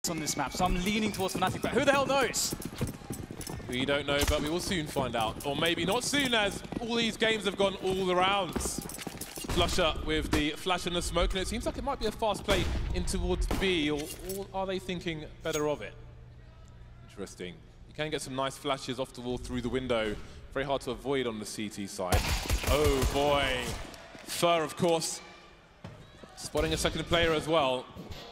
on this map, so I'm leaning towards Fnatic, but who the hell knows? We don't know, but we will soon find out. Or maybe not soon, as all these games have gone all the rounds. Flusher with the flash and the smoke, and it seems like it might be a fast play in towards B, or are they thinking better of it? Interesting. You can get some nice flashes off the wall through the window. Very hard to avoid on the CT side. Oh boy. Fur, of course, spotting a second player as well.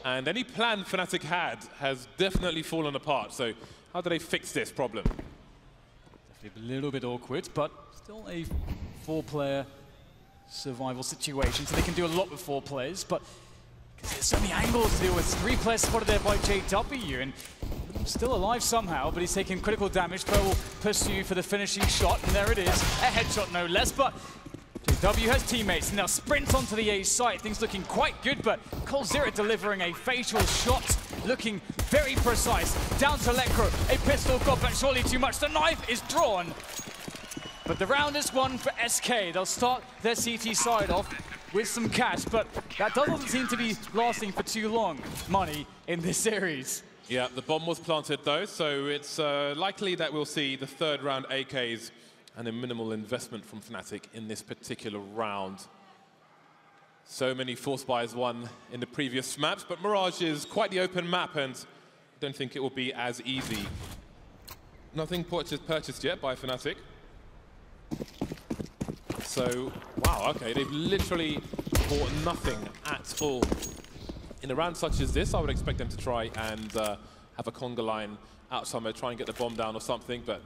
And any plan Fnatic had has definitely fallen apart. So how do they fix this problem? Definitely a little bit awkward, but still a 4-player survival situation, so they can do a lot with 4 players, but because there's so many angles to deal with. 3 players spotted there by JW, and still alive somehow, but he's taking critical damage. Fur will pursue for the finishing shot, and there it is, a headshot no less, but JW has teammates, and they'll sprint onto the A site. Things looking quite good, but coldzera delivering a fatal shot, looking very precise. Down to Lekro, a pistol got, but surely too much. The knife is drawn. But the round is won for SK. They'll start their CT side off with some cash, but that doesn't seem to be lasting for too long. Money in this series. Yeah, the bomb was planted though, so it's likely that we'll see the 3rd round AKs and a minimal investment from Fnatic in this particular round. So many force buys won in the previous maps, but Mirage is quite the open map, and I don't think it will be as easy. Nothing purchased yet by Fnatic. So, wow, okay, they've literally bought nothing at all. In a round such as this, I would expect them to try and have a conga line out somewhere, try and get the bomb down or something, but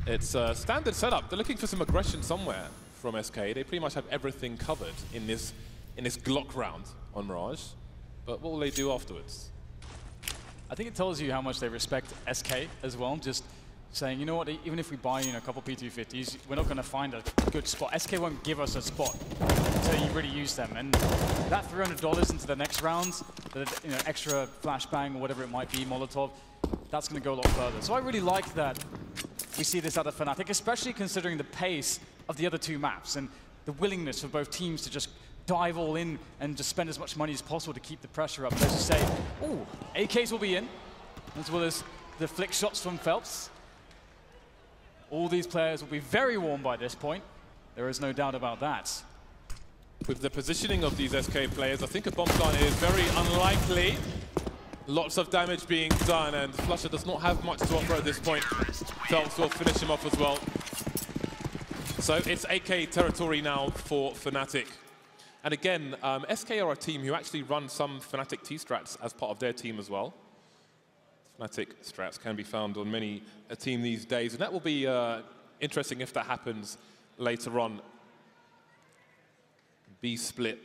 it's a standard setup. They're looking for some aggression somewhere from SK. They pretty much have everything covered in this Glock round on Mirage, but what will they do afterwards? I think it tells you how much they respect SK as well, just saying, you know what, even if we buy a couple P250s, we're not going to find a good spot. SK won't give us a spot until you really use them. And that $300 into the next round, the extra flashbang or whatever it might be, Molotov, that's going to go a lot further. So I really like that we see this out of Fnatic, especially considering the pace of the other 2 maps and the willingness for both teams to just dive all in and just spend as much money as possible to keep the pressure up. Let's just say, ooh, AKs will be in, as well as the flick shots from Phelps. All these players will be very warm by this point. There is no doubt about that. With the positioning of these SK players, I think a bomb plant is very unlikely. Lots of damage being done, and Flusher does not have much to offer at this point. Phelps will finish him off as well. So it's AK territory now for Fnatic. And again, SK are a team who actually run some Fnatic T-strats as part of their team as well. Fnatic strats can be found on many a team these days, and that will be interesting if that happens later on. B split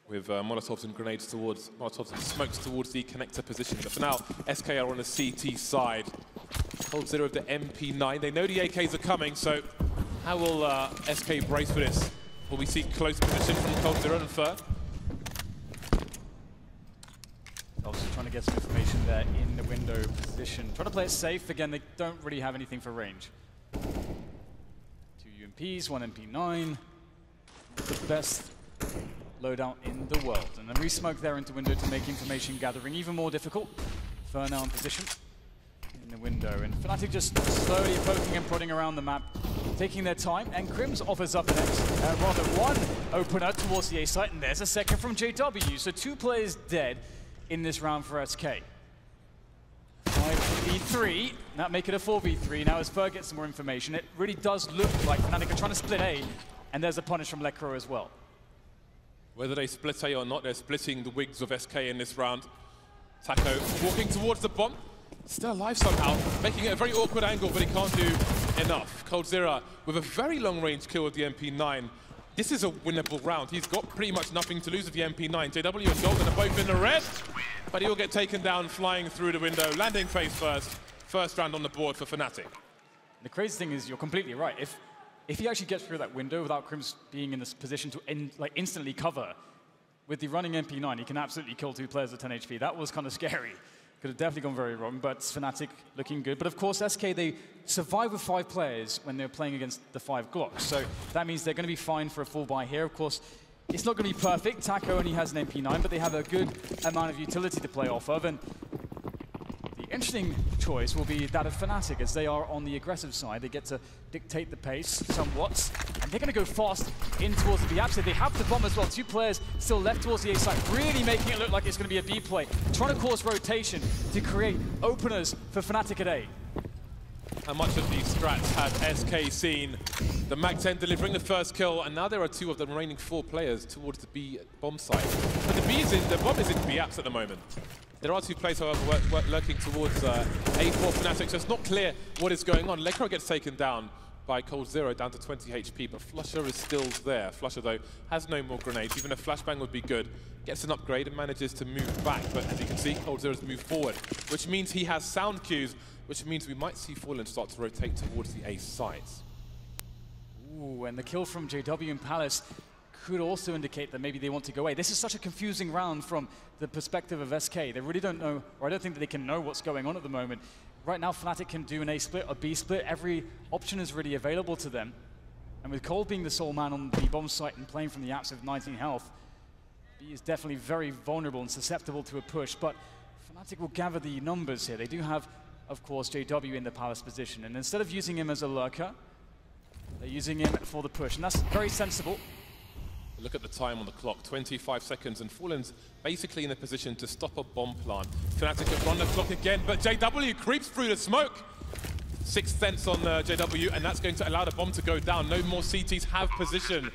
with Molotovs and grenades towards, Molotovs and smokes towards the connector position. But for now, SK are on the CT side. coldzera of the MP9. They know the AKs are coming, so how will SK brace for this? Will we see close position from coldzera and Fur? Also trying to get some information there in the window position. Trying to play it safe. Again, they don't really have anything for range. 2 UMPs, 1 MP9. The best loadout in the world. And then re-smoke there into window to make information gathering even more difficult. Fur now in position in the window. And Fnatic just slowly poking and prodding around the map, taking their time. And Crims offers up rather one opener towards the A site. And there's a second from JW. So 2 players dead in this round for SK. 5v3, that make it a 4v3. Now as Fur gets some more information, it really does look like Fnatic are trying to split A, and there's a punish from Lekro as well. Whether they split A or not, they're splitting the wigs of SK in this round. Taco walking towards the bomb, still alive somehow, making it a very awkward angle, but he can't do enough. coldzera with a very long range kill with the MP9. This is a winnable round. He's got pretty much nothing to lose with the MP9. JW and Golden are both in the red, but he'll get taken down flying through the window, landing face first. First round on the board for Fnatic. The crazy thing is, you're completely right. If he actually gets through that window without Crims being in this position to instantly cover, with the running MP9, he can absolutely kill 2 players at 10 HP. That was kind of scary. Could have definitely gone very wrong, but Fnatic looking good. But of course, SK, they survive with 5 players when they're playing against the 5 Glocks. So that means they're going to be fine for a full buy here. Of course, it's not going to be perfect. Taco only has an MP9, but they have a good amount of utility to play off of. And the interesting choice will be that of Fnatic, as they are on the aggressive side. They get to dictate the pace somewhat, and they're going to go fast in towards the B apps. They have the bomb as well. 2 players still left towards the A side, really making it look like it's going to be a B play, trying to cause rotation to create openers for Fnatic at A. How much of these strats have SK seen? The Mag-10 delivering the first kill, and now there are 2 of the remaining 4 players towards the B bomb site. But the bomb is in B apps at the moment. There are 2 players, however, lurking towards A4 Fnatic, so it's not clear what is going on. Lekro gets taken down by coldzera, down to 20 HP, but Flusha is still there. Flusha, though, has no more grenades. Even a flashbang would be good. Gets an upgrade and manages to move back, but as you can see, coldzera's moved forward, which means he has sound cues, which means we might see Fallen start to rotate towards the A sites. Ooh, and the kill from JW and Palace could also indicate that maybe they want to go away. This is such a confusing round from the perspective of SK. They really don't know, or I don't think that they can know what's going on at the moment. Right now, Fnatic can do an A split, a B split. Every option is really available to them. And with Cole being the sole man on the bomb site and playing from the apps with 19 health, B is definitely very vulnerable and susceptible to a push. But Fnatic will gather the numbers here. They do have, of course, JW in the Palace position. And instead of using him as a lurker, they're using him for the push. And that's very sensible. Look at the time on the clock, 25 seconds, and Fallen's basically in a position to stop a bomb plant. Fnatic have run the clock again, but JW creeps through the smoke. 6th sense on JW, and that's going to allow the bomb to go down. No more CTs have position.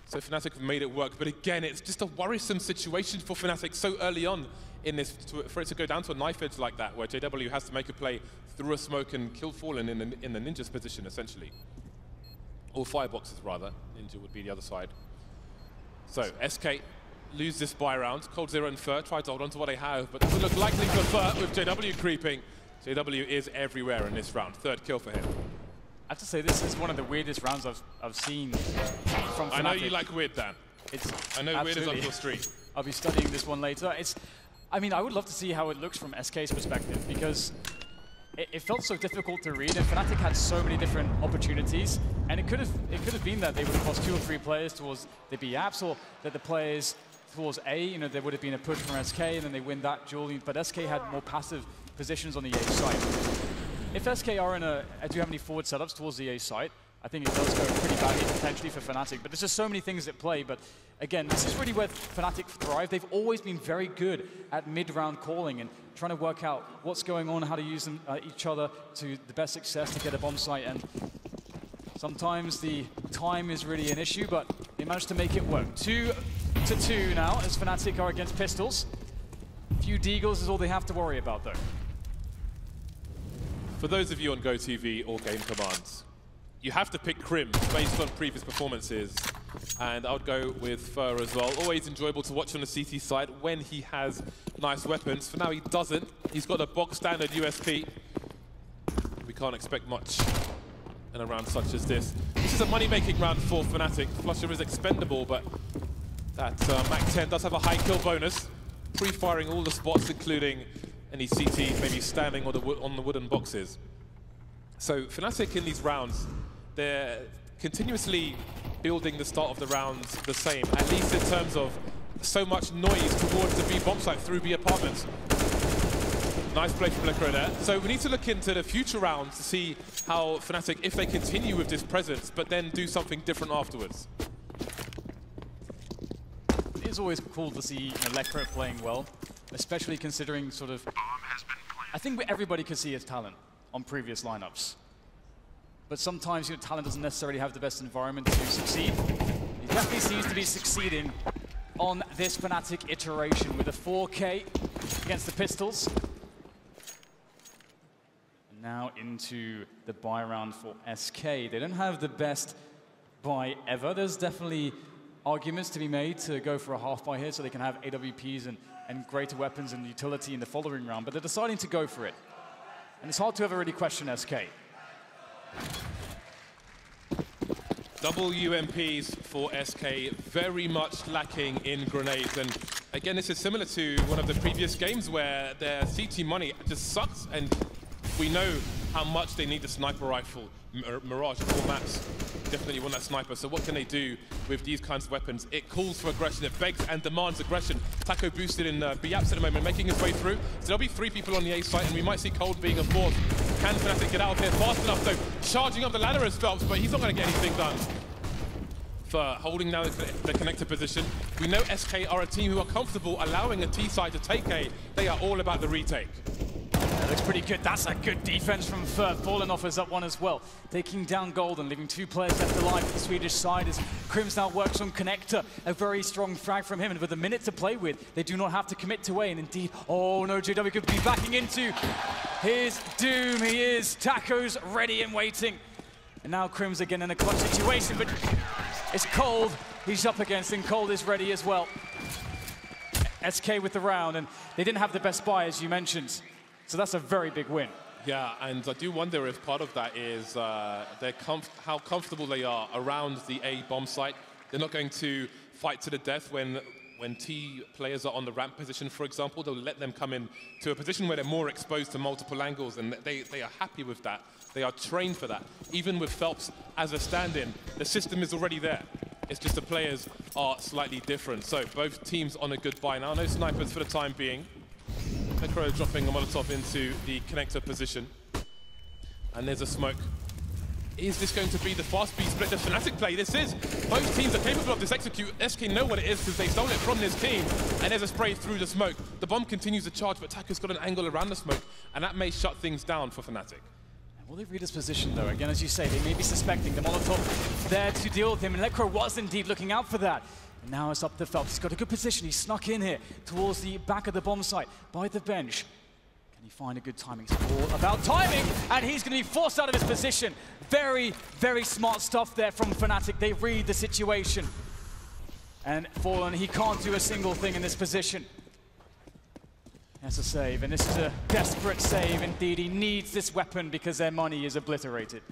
So Fnatic have made it work, but again, it's just a worrisome situation for Fnatic so early on in this, for it to go down to a knife edge like that, where JW has to make a play through a smoke and kill Fallen in the Ninja's position, essentially. Or fireboxes, rather. Ninja would be the other side. So, SK lose this buy round. coldzera and Fer try to hold on to what they have, but doesn't look likely for Fer with JW creeping. JW is everywhere in this round. 3rd kill for him. I have to say, this is one of the weirdest rounds I've seen from Fnatic. I know you like weird, Dan. I know weird is on your street. I'll be studying this one later. I mean, I would love to see how it looks from SK's perspective, because it felt so difficult to read, and Fnatic had so many different opportunities, and it could have been that they would have lost 2 or 3 players towards the B apps, or that the players towards A, you know, there would have been a push from SK, and then they win that duel. But SK had more passive positions on the A site. If SK are do have any forward setups towards the A site, I think it does go pretty badly potentially for Fnatic. But there's just so many things at play. But again, this is really where Fnatic thrive. They've always been very good at mid-round calling and trying to work out what's going on, how to use them, each other to the best success to get a bomb site. And sometimes the time is really an issue, but they managed to make it work. 2-2 now as Fnatic are against Pistols. A few deagles is all they have to worry about, though. For those of you on GoTV or Game Commands, you have to pick Crim based on previous performances, and I would go with Fer as well. Always enjoyable to watch on the CT side when he has nice weapons. For now, he doesn't. He's got a box standard USP. We can't expect much in a round such as this. This is a money-making round for Fnatic. Flusha is expendable, but that Mag-10 does have a high kill bonus, pre-firing all the spots, including any CT maybe standing on the wooden boxes. So Fnatic in these rounds, they're continuously building the start of the rounds the same, at least in terms of so much noise towards the B bomb site through B apartments. Nice play from Lekro there. So we need to look into the future rounds to see how Fnatic, if they continue with this presence, but then do something different afterwards. It is always cool to see Lekro playing well, especially considering sort of, I think everybody could see his talent on previous lineups. But sometimes talent doesn't necessarily have the best environment to succeed. He definitely seems to be succeeding on this Fnatic iteration with a 4K against the Pistols. And now into the buy round for SK. They don't have the best buy ever. There's definitely arguments to be made to go for a half buy here so they can have AWPs and greater weapons and utility in the following round, but they're deciding to go for it. And it's hard to ever really question SK. Double UMPs for SK, very much lacking in grenades. And again, this is similar to one of the previous games where their CT money just sucks, and we know how much they need the sniper rifle Mirage, 4 maps. Definitely want that sniper. So what can they do with these kinds of weapons? It calls for aggression. It begs and demands aggression. Taco boosted in BAPS at the moment, making his way through. So there'll be 3 people on the A site, and we might see Cold being enforced. Can Fnatic get out of here fast enough, though? Charging up the ladder as Phelps, but he's not going to get anything done. For holding now the connector position. We know SK are a team who are comfortable allowing a T side to take A. They are all about the retake. That looks pretty good. That's a good defense from Fer. Fallen offers up one as well. Taking down Golden, leaving 2 players left alive for the Swedish side as Crims now works on connector. A very strong frag from him, and with a minute to play with, they do not have to commit to A. And indeed, oh no, JW could be backing into his doom. He is. Taco's ready and waiting. And now Crims again in a clutch situation, but it's Cold he's up against, and Cold is ready as well. SK with the round, and they didn't have the best buy, as you mentioned. So that's a very big win. Yeah, and I do wonder if part of that is how comfortable they are around the A bomb site. They're not going to fight to the death when T players are on the ramp position, for example. They'll let them come in to a position where they're more exposed to multiple angles, and they are happy with that. They are trained for that. Even with Phelps as a stand-in, the system is already there. It's just the players are slightly different. So both teams on a good buy now. No snipers for the time being. Necro dropping a Molotov into the connector position. And there's a smoke. Is this going to be the fast B split the Fnatic play? This is. Both teams are capable of this execute. SK know what it is because they stole it from this team. And there's a spray through the smoke. The bomb continues to charge, but Taco's got an angle around the smoke. And that may shut things down for Fnatic. Will they read his position, though? Again, as you say, they may be suspecting the Molotov there to deal with him. And Necro was indeed looking out for that. And now it's up to Phelps. He's got a good position. He's snuck in here towards the back of the bomb site by the bench. Can he find a good timing? It's all about timing, and he's going to be forced out of his position. Very, very smart stuff there from Fnatic. They read the situation. And Fallen, he can't do a single thing in this position. That's a save, and this is a desperate save indeed. He needs this weapon because their money is obliterated.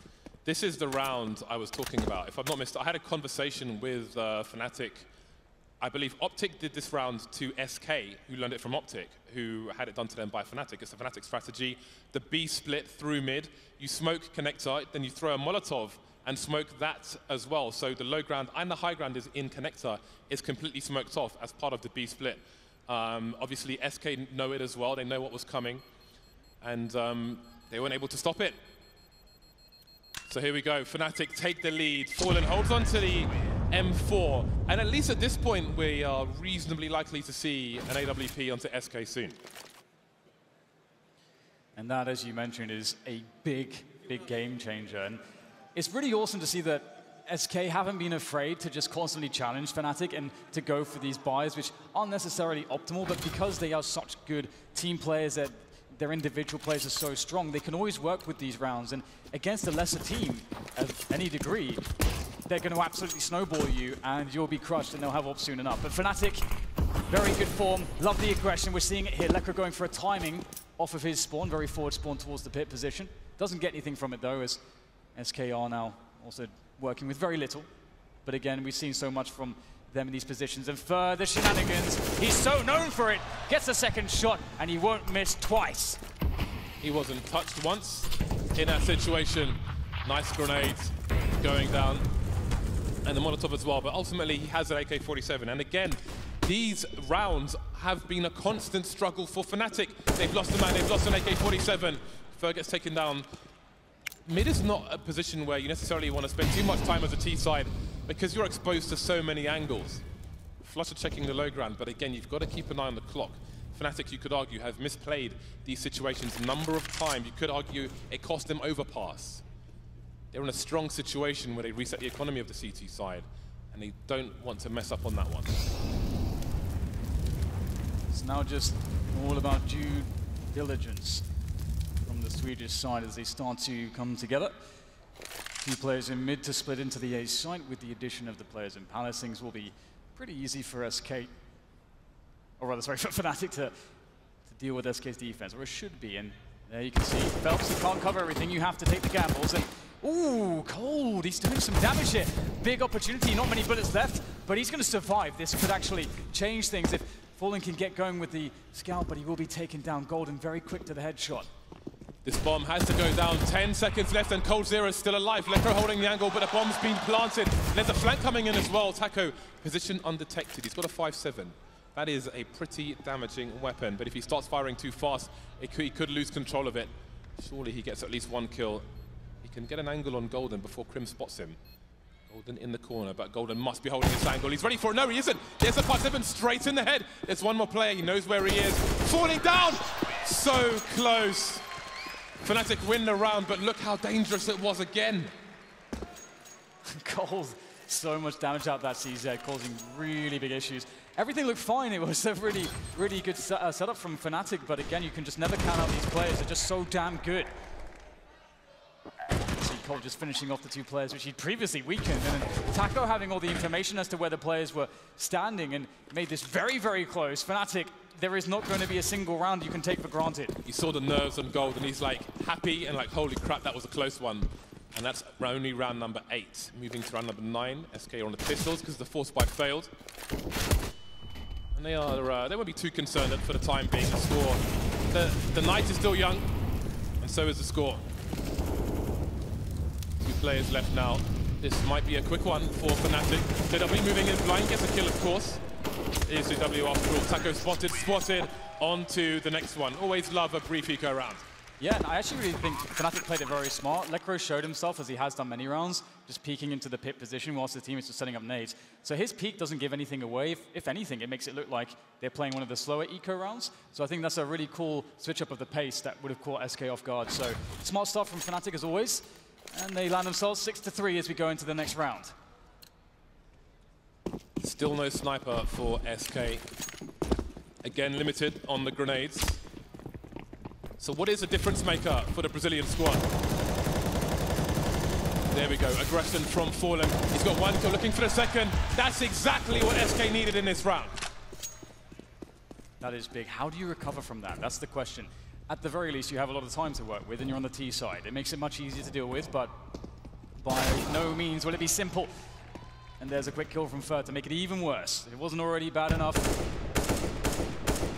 This is the round I was talking about. If I've not missed, I had a conversation with Fnatic. I believe Optic did this round to SK, who learned it from Optic, who had it done to them by Fnatic. It's a Fnatic strategy. The B split through mid. You smoke connector, then you throw a Molotov and smoke that as well. So the low ground and the high ground is in connector is completely smoked off as part of the B split. Obviously, SK know it as well. They know what was coming, and they weren't able to stop it. So here we go. Fnatic take the lead. Fallen holds on to the M4, and at least at this point, we are reasonably likely to see an AWP onto SK soon. And that, as you mentioned, is a big, big game changer. And it's really awesome to see that SK haven't been afraid to just constantly challenge Fnatic and to go for these buys, which aren't necessarily optimal, but because they are such good team players, that their individual players are so strong, they can always work with these rounds. And against a lesser team of any degree, they're going to absolutely snowball you, and you'll be crushed, and they'll have op soon enough. But Fnatic, very good form, love the aggression. We're seeing it here. Lekra going for a timing off of his spawn, very forward spawn towards the pit position. Doesn't get anything from it, though, as SK are now also working with very little. But again, we've seen so much from them in these positions. And for the shenanigans, he's so known for it. Gets a second shot, and he won't miss twice. He wasn't touched once in that situation. Nice grenade going down. And the Molotov as well. But ultimately, he has an AK-47. And again, these rounds have been a constant struggle for Fnatic. They've lost a man, they've lost an AK-47. Fer gets taken down. Mid is not a position where you necessarily want to spend too much time as a T side because you're exposed to so many angles. Flusher checking the low ground, but again, you've got to keep an eye on the clock. Fnatic, you could argue, have misplayed these situations a number of times. You could argue it cost them overpass. They're in a strong situation where they reset the economy of the CT side, and they don't want to mess up on that one. It's now just all about due diligence from the Swedish side as they start to come together. 2 players in mid to split into the A site. With the addition of the players in Palace, things will be pretty easy for SK, or rather, sorry, for Fnatic to deal with SK's defense, or it should be. And there you can see Phelps, he can't cover everything. You have to take the gambles. And ooh, Cold, he's doing some damage here. Big opportunity, not many bullets left, but he's going to survive. This could actually change things if Fallen can get going with the scout, but he will be taken down. Golden very quick to the headshot. This bomb has to go down. 10 seconds left, and coldzera is still alive. Lekr holding the angle, but a bomb's been planted. There's a flank coming in as well. Taco, position undetected. He's got a 5-7. That is a pretty damaging weapon, but if he starts firing too fast, he could lose control of it. Surely he gets at least one kill. He can get an angle on Golden before Krim spots him. Golden in the corner, but Golden must be holding this angle. He's ready for it. No, he isn't. There's a 5-7 straight in the head. There's one more player. He knows where he is. Falling down. So close. Fnatic win the round, but look how dangerous it was again. Cold, so much damage out that CZ, causing really big issues. Everything looked fine. It was a really, really good setup from Fnatic, but again, you can just never count out these players. They're just so damn good. See Cold just finishing off the two players which he'd previously weakened, and then Taco having all the information as to where the players were standing and made this very, very close. Fnatic, there is not going to be a single round you can take for granted. You saw the nerves on Gold, and he's like happy and like, holy crap, that was a close one. And that's only round number 8. Moving to round number 9, SK are on the pistols because the force buy failed. And they won't be too concerned for the time being. The score, the night is still young, and so is the score. 2 players left now. This might be a quick one for Fnatic. JW moving in blind, gets a kill of course. Is JW after all. Taco spotted, on to the next one. Always love a brief eco round. Yeah, and I actually really think Fnatic played it very smart. Lekr showed himself, as he has done many rounds, just peeking into the pit position whilst the team is just setting up nades. So his peek doesn't give anything away. If anything, it makes it look like they're playing one of the slower eco rounds. So I think that's a really cool switch up of the pace that would have caught SK off guard. So smart stuff from Fnatic as always. And they land themselves 6-3 as we go into the next round. Still no sniper for SK. Again, limited on the grenades. So what is a difference maker for the Brazilian squad? There we go, aggression from Fallen. He's got one kill, looking for the second. That's exactly what SK needed in this round. That is big. How do you recover from that? That's the question. At the very least, you have a lot of time to work with, and you're on the T side. It makes it much easier to deal with, but by no means will it be simple. And there's a quick kill from Fer to make it even worse. It wasn't already bad enough.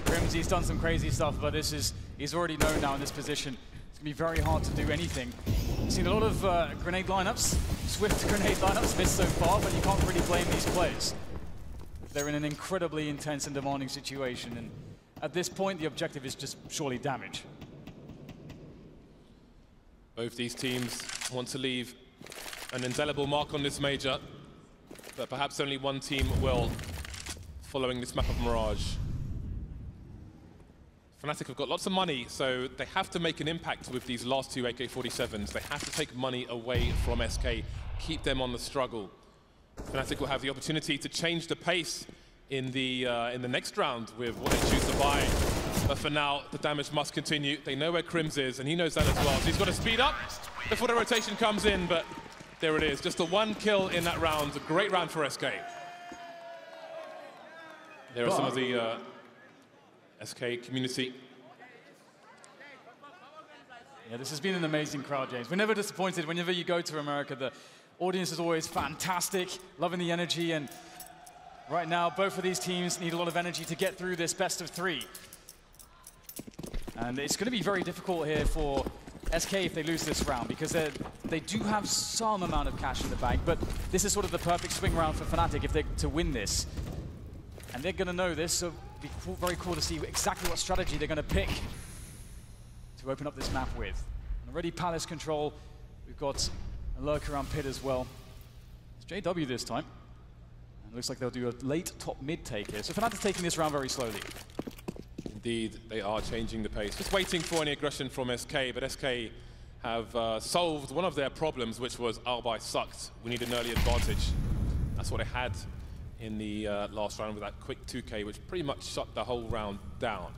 Grimsy's done some crazy stuff, but he's already known now in this position. It's going to be very hard to do anything. We've seen a lot of grenade lineups, swift grenade lineups missed so far, but you can't really blame these players. They're in an incredibly intense and demanding situation, and at this point, the objective is just surely damage. Both these teams want to leave an indelible mark on this major, but perhaps only one team will, following this map of Mirage. Fnatic have got lots of money, so they have to make an impact with these last 2 AK-47s. They have to take money away from SK, keep them on the struggle. Fnatic will have the opportunity to change the pace in the next round with what they choose to buy. But for now, the damage must continue. They know where Krims is, and he knows that as well. So he's got to speed up before the rotation comes in, but there it is. Just the 1 kill in that round. A great round for SK. There are some of the SK community. Yeah, this has been an amazing crowd, James. We're never disappointed. Whenever you go to America, the audience is always fantastic, loving the energy, and right now, both of these teams need a lot of energy to get through this best of 3. And it's going to be very difficult here for SK if they lose this round, because they do have some amount of cash in the bank, but this is sort of the perfect swing round for Fnatic if they're to win this. And they're going to know this, so it'll be very cool to see exactly what strategy they're going to pick to open up this map with. And already Palace control, we've got a lurk around pit as well. It's JW this time. And it looks like they'll do a late top mid take here. So Fnatic's taking this round very slowly. Indeed, they are changing the pace. Just waiting for any aggression from SK, but SK have solved one of their problems, which was Albai sucked. We need an early advantage. That's what they had in the last round with that quick 2K, which pretty much shut the whole round down.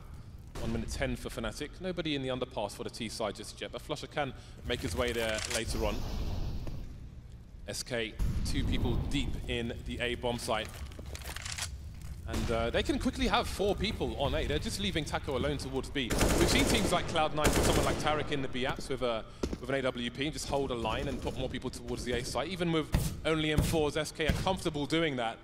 1 minute 10 for Fnatic. Nobody in the underpass for the T side just yet, but Flusher can make his way there later on. SK, 2 people deep in the A bomb site. And they can quickly have 4 people on A. They're just leaving Taco alone towards B. We've seen teams like Cloud9 with someone like Tariq in the B apps with an AWP and just hold a line and put more people towards the A site. Even with only M4s, SK are comfortable doing that.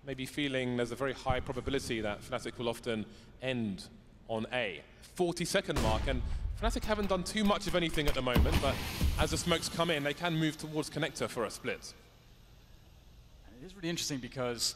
Maybe feeling there's a very high probability that Fnatic will often end on A. 40-second mark, and Fnatic haven't done too much of anything at the moment, but as the smokes come in, they can move towards connector for a split. And it is really interesting because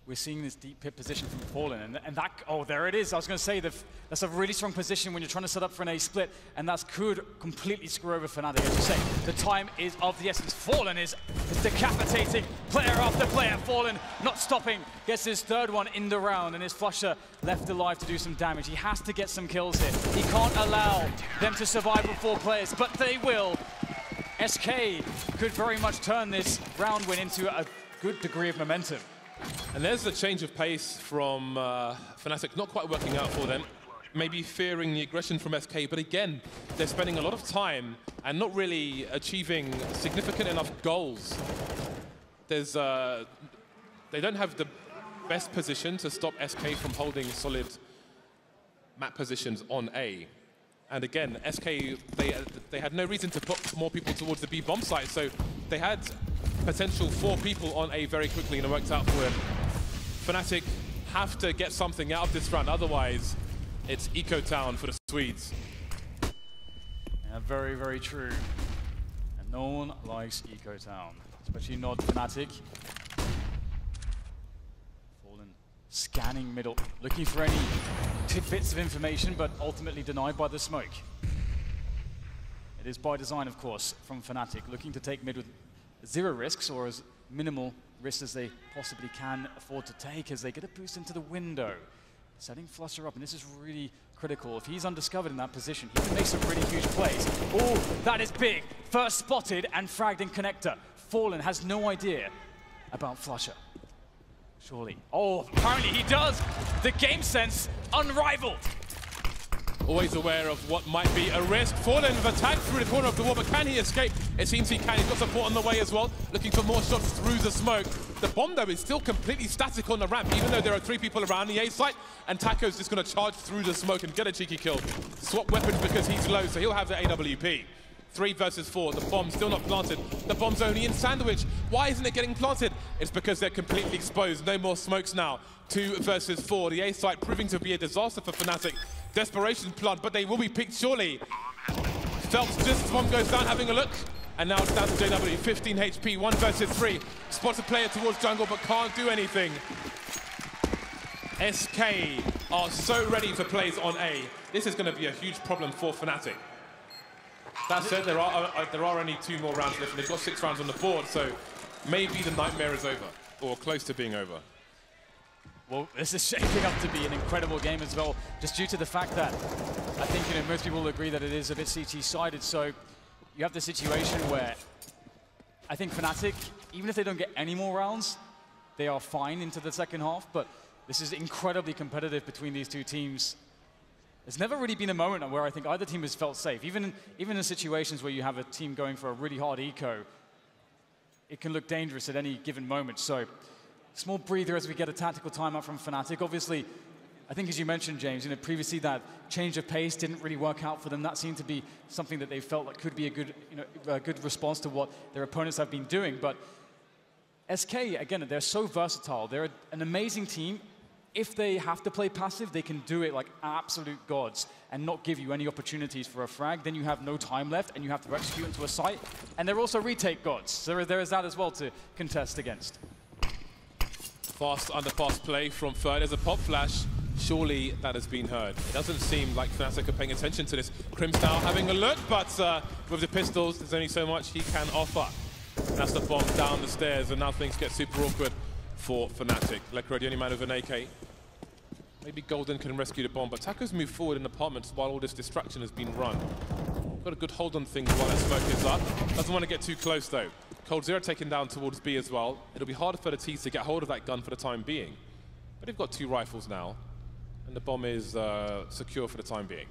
we're seeing this deep pit position from Fallen, and that, oh, there it is. I was going to say that's a really strong position when you're trying to set up for an A split, and that could completely screw over Fnatic. As you say, the time is of the essence. Fallen is decapitating player after player. Fallen not stopping, gets his third one in the round, and his Flusher left alive to do some damage. He has to get some kills here. He can't allow them to survive with 4 players, but they will. SK could very much turn this round win into a good degree of momentum. And there's the change of pace from Fnatic, not quite working out for them. Maybe fearing the aggression from SK, but again, they're spending a lot of time and not really achieving significant enough goals. There's, they don't have the best position to stop SK from holding solid map positions on A. And again, SK, they had no reason to put more people towards the B bomb site, so they had potential 4 people on A very quickly, and it worked out for them. Fnatic have to get something out of this round, otherwise it's Eco Town for the Swedes. Yeah, very, very true. And no one likes Eco Town, especially not Fnatic. Fallen scanning middle, looking for any tidbits of information, but ultimately denied by the smoke. It is by design, of course, from Fnatic, looking to take mid with 0 risks, or as minimal risks as they possibly can afford to take, as they get a boost into the window. Setting Flusher up, and this is really critical. If he's undiscovered in that position, he can make some really huge plays. Oh, that is big. First spotted and fragged in connector. Fallen has no idea about Flusher. Surely. Oh, apparently he does. The game sense unrivaled. Always aware of what might be a risk. Fallen with attack through the corner of the wall, but can he escape? It seems he can. He's got support on the way as well, looking for more shots through the smoke. The bomb, though, is still completely static on the ramp, even though there are 3 people around the A site, and Taco's just going to charge through the smoke and get a cheeky kill. Swap weapons because he's low, so he'll have the AWP. 3 versus 4, the bomb's still not planted. The bomb's only in sandwich. Why isn't it getting planted? It's because they're completely exposed. No more smokes now. 2 versus 4. The A site proving to be a disaster for Fnatic. Desperation plant, but they will be picked surely. Phelps just as one goes down, having a look. And now it's down to JW, 15 HP, 1 versus 3. Spots a player towards jungle, but can't do anything. SK are so ready for plays on A. This is going to be a huge problem for Fnatic. That said, there are only 2 more rounds left, and they've got 6 rounds on the board, so maybe the nightmare is over, or close to being over. Well, this is shaping up to be an incredible game as well, just due to the fact that I think most people will agree that it is a bit CT-sided. So you have the situation where I think Fnatic, even if they don't get any more rounds, they are fine into the second half. But this is incredibly competitive between these 2 teams. There's never really been a moment where I think either team has felt safe. Even in situations where you have a team going for a really hard eco, it can look dangerous at any given moment. So small breather as we get a tactical timeout from Fnatic. Obviously, I think as you mentioned, James, previously that change of pace didn't really work out for them. That seemed to be something that they felt like could be a good, a good response to what their opponents have been doing. But SK, again, they're so versatile. They're an amazing team. If they have to play passive, they can do it like absolute gods and not give you any opportunities for a frag. Then you have no time left and you have to execute into a site. And they're also retake gods. So there is that as well to contest against. Fast underpass play from Third. There's a pop flash. Surely that has been heard. It doesn't seem like Fnatic are paying attention to this. Crim's now having a look, but with the pistols, there's only so much he can offer. And that's the bomb down the stairs, and now things get super awkward for Fnatic. Lekro, the only man with an AK. Maybe Golden can rescue the bomb, but Taco's moved forward in apartments while all this distraction has been run. Got a good hold on things while that smoke is up. Doesn't want to get too close, though. Cold Zero taken down towards B as well. It'll be harder for the T's to get hold of that gun for the time being. But they've got 2 rifles now, and the bomb is secure for the time being.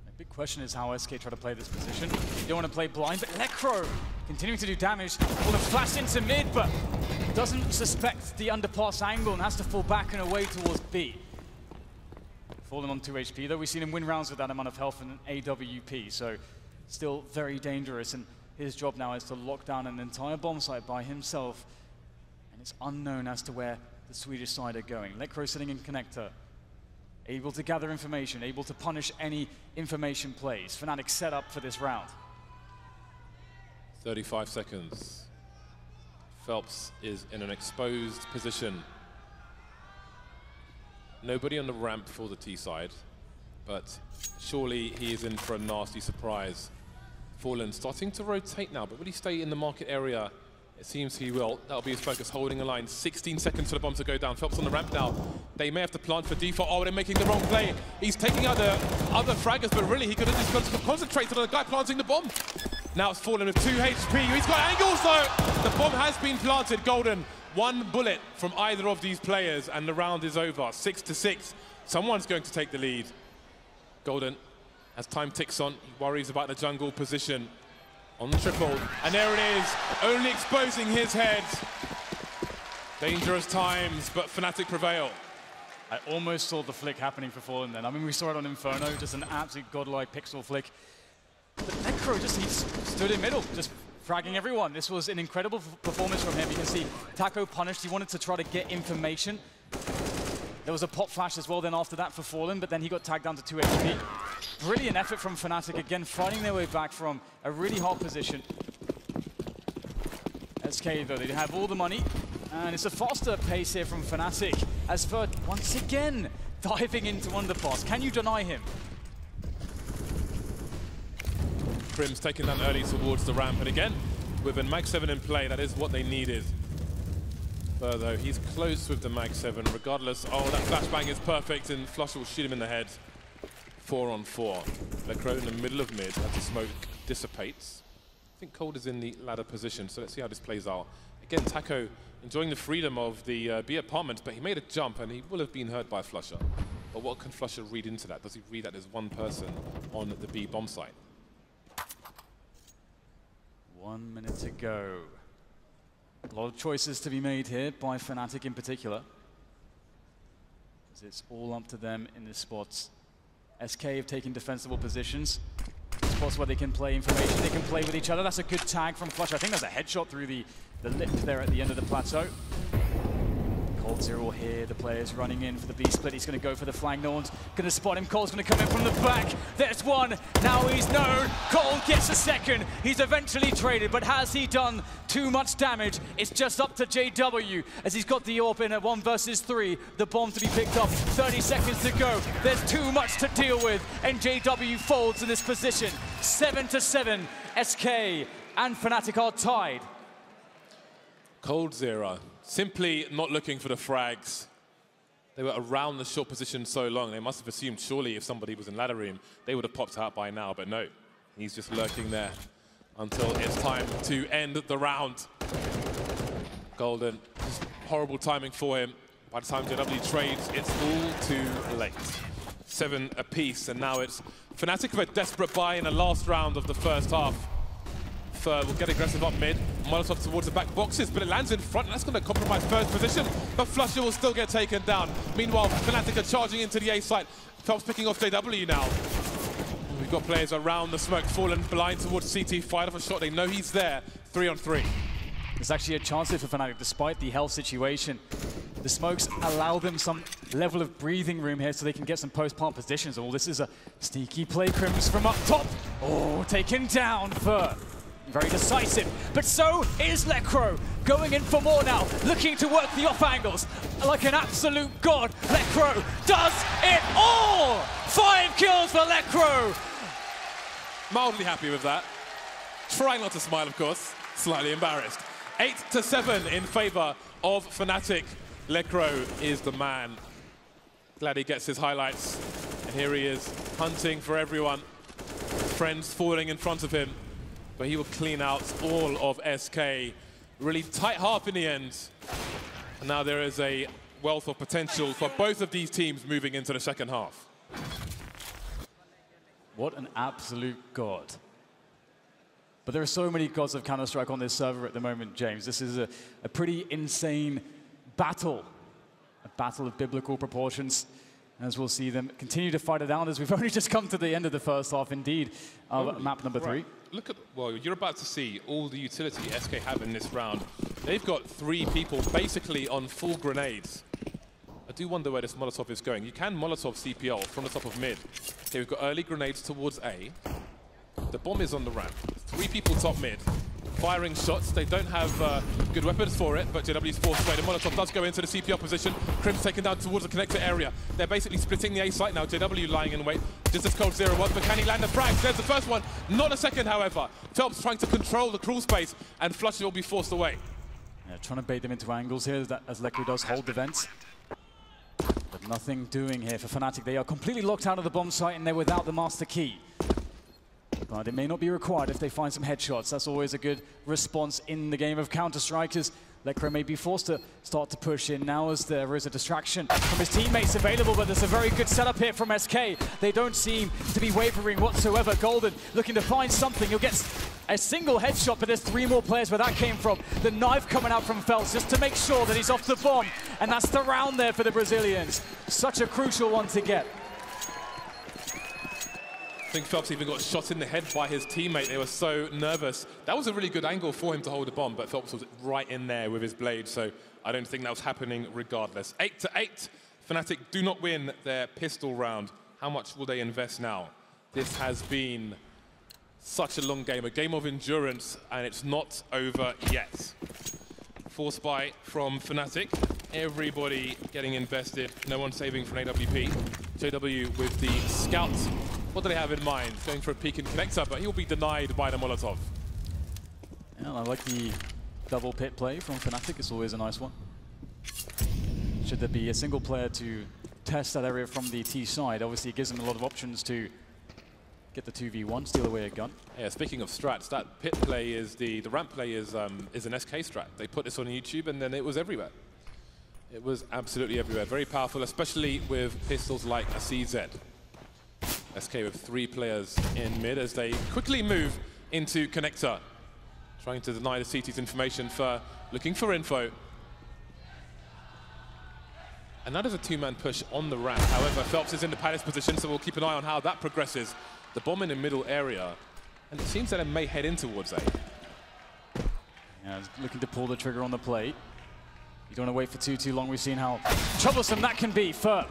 The big question is how SK try to play this position. You don't want to play blind, but Lekro continuing to do damage. Will have flashed into mid, but doesn't suspect the underpass angle and has to fall back and away towards B. Falling on 2 HP, though we've seen him win rounds with that amount of health and an AWP, so still very dangerous. And his job now is to lock down an entire bomb site by himself, and it's unknown as to where the Swedish side are going. Lekro sitting in connector. able to gather information, able to punish any information plays. Fnatic set up for this round. 35 seconds. Phelps is in an exposed position. Nobody on the ramp for the T side, but surely he is in for a nasty surprise. Fallen starting to rotate now, but will he stay in the market area? It seems he will. That'll be his focus, holding a line. 16 seconds for the bomb to go down. Phelps on the ramp now. They may have to plant for default. Oh, they're making the wrong play. He's taking out the other fraggers, but really he could have just concentrated on the guy planting the bomb. Now it's Fallen with 2 HP. He's got angles though. The bomb has been planted. Golden, 1 bullet from either of these players, and the round is over. 6-6. Someone's going to take the lead. Golden, as time ticks on, he worries about the jungle position. On the triple, and there it is, only exposing his head. Dangerous times, but Fnatic prevail. I almost saw the flick happening for Fallen then. I mean, we saw it on Inferno, just an absolute godlike pixel flick. But Necro he stood in middle, just fragging everyone. This was an incredible performance from him. You can see Taco punished, he wanted to try to get information. There was a pop flash as well then after that for Fallen, but then he got tagged down to 2 HP. Brilliant effort from Fnatic, again fighting their way back from a really hot position. SK though, they have all the money, and it's a faster pace here from Fnatic, as Ferd once again diving into underpass. Can you deny him? Prim's taken down early towards the ramp, and again, with a Mag 7 in play, that is what they needed. Though he's close with the Mag 7, regardless. Oh, that flashbang is perfect, and Flush will shoot him in the head. 4 on 4. Lecro in the middle of mid as the smoke dissipates. I think Cold is in the ladder position, so let's see how this plays out. Again, Taco enjoying the freedom of the B apartment, but he made a jump, and he will have been heard by Flusher. But what can Flusher read into that? Does he read that there's one person on the B bomb site? 1 minute to go. A lot of choices to be made here by Fnatic in particular, as it's all up to them in this spot. SK have taken defensible positions. Spots where they can play information, they can play with each other. That's a good tag from Flush. I think there's a headshot through the lip there at the end of the plateau. Cold Zero will hear the players running in for the B split. He's going to go for the flank. No one's going to spot him. Cold's going to come in from the back. There's one. Now he's known. Cold gets a second. He's eventually traded, but has he done too much damage? It's just up to JW as he's got the AWP in at 1 versus 3. The bomb to be picked up. 30 seconds to go. There's too much to deal with, and JW folds in this position. 7-7. SK and Fnatic are tied. Cold Zero, simply not looking for the frags. They were around the short position so long, they must have assumed surely if somebody was in ladder room, they would have popped out by now, but no. He's just lurking there until it's time to end the round. Golden, just horrible timing for him. By the time JW trades, it's all too late. 7 apiece, and now it's Fnatic with a desperate buy in the last round of the first half. Will get aggressive up mid, Molotov towards the back boxes, but it lands in front, and that's going to compromise first position, but Flusher will still get taken down. Meanwhile, Fnatic are charging into the A site. Phelps picking off JW now. We've got players around the smoke, Fallen blind towards CT, fired off a shot, they know he's there. 3 on 3. There's actually a chance here for Fnatic, despite the health situation. The smokes allow them some level of breathing room here so they can get some post-plant positions. Oh, this is a sneaky play, Crims from up top. Oh, taken down for... very decisive, but so is Lecro, going in for more now, looking to work the off angles like an absolute god. Lecro does it all! 5 kills for Lecro! Mildly happy with that. Trying not to smile, of course. Slightly embarrassed. 8-7 in favor of Fnatic. Lecro is the man. Glad he gets his highlights. And here he is, hunting for everyone. Friends falling in front of him. But he will clean out all of SK. Really tight half in the end. And now there is a wealth of potential for both of these teams moving into the second half. What an absolute god. But there are so many gods of Counter-Strike on this server at the moment, James. This is a pretty insane battle. A battle of biblical proportions. As we'll see them continue to fight it out as we've only just come to the end of the first half, indeed, of map number 3. Look at, well, you're about to see all the utility SK have in this round. They've got 3 people basically on full grenades. I do wonder where this Molotov is going. You can Molotov CPL from the top of mid. Okay, we've got early grenades towards A. The bomb is on the ramp. 3 people top mid, firing shots. They don't have good weapons for it, but JW is forced away. The Molotov does go into the CPL position. Crim's taken down towards the connector area. They're basically splitting the A site now. JW lying in wait. Just as cold 0-1, but can he land the frag? There's the first one. Not a second, however. Phelps trying to control the crawl space, and Flusher will be forced away. Yeah, trying to bait them into angles here, as Lekro does hold the vents. But nothing doing here for Fnatic. They are completely locked out of the bomb site, and they're without the master key. But it may not be required if they find some headshots. That's always a good response in the game of Counter-Strike, as Lekro may be forced to start to push in now as there is a distraction from his teammates available, but there's a very good setup here from SK. They don't seem to be wavering whatsoever. Golden looking to find something. He'll get a single headshot, but there's 3 more players where that came from. The knife coming out from Phelps just to make sure that he's off the bomb. And that's the round there for the Brazilians. Such a crucial one to get. I think Phelps even got shot in the head by his teammate. They were so nervous. That was a really good angle for him to hold a bomb, but Phelps was right in there with his blade, so I don't think that was happening regardless. 8-8. Fnatic do not win their pistol round. How much will they invest now? This has been such a long game, a game of endurance, and it's not over yet. Force buy from Fnatic. Everybody getting invested. No one saving for an AWP. JW with the scout. What do they have in mind? Going for a peek and connector, but he'll be denied by the Molotov. Yeah, I like the double pit play from Fnatic. It's always a nice one. Should there be a single player to test that area from the T side, obviously it gives them a lot of options to get the 2v1, steal away a gun. Yeah, speaking of strats, that pit play is the ramp play is an SK strat. They put this on YouTube and then it was everywhere. It was absolutely everywhere. Very powerful, especially with pistols like a CZ. SK with 3 players in mid as they quickly move into connector. Trying to deny the CT's information for looking for info. And that is a 2-man push on the ramp. However, Phelps is in the Palace position, so we'll keep an eye on how that progresses. The bomb in the middle area, and it seems that it may head in towards A. Yeah, looking to pull the trigger on the plate. You don't want to wait for too long. We've seen how troublesome that can be. Ferb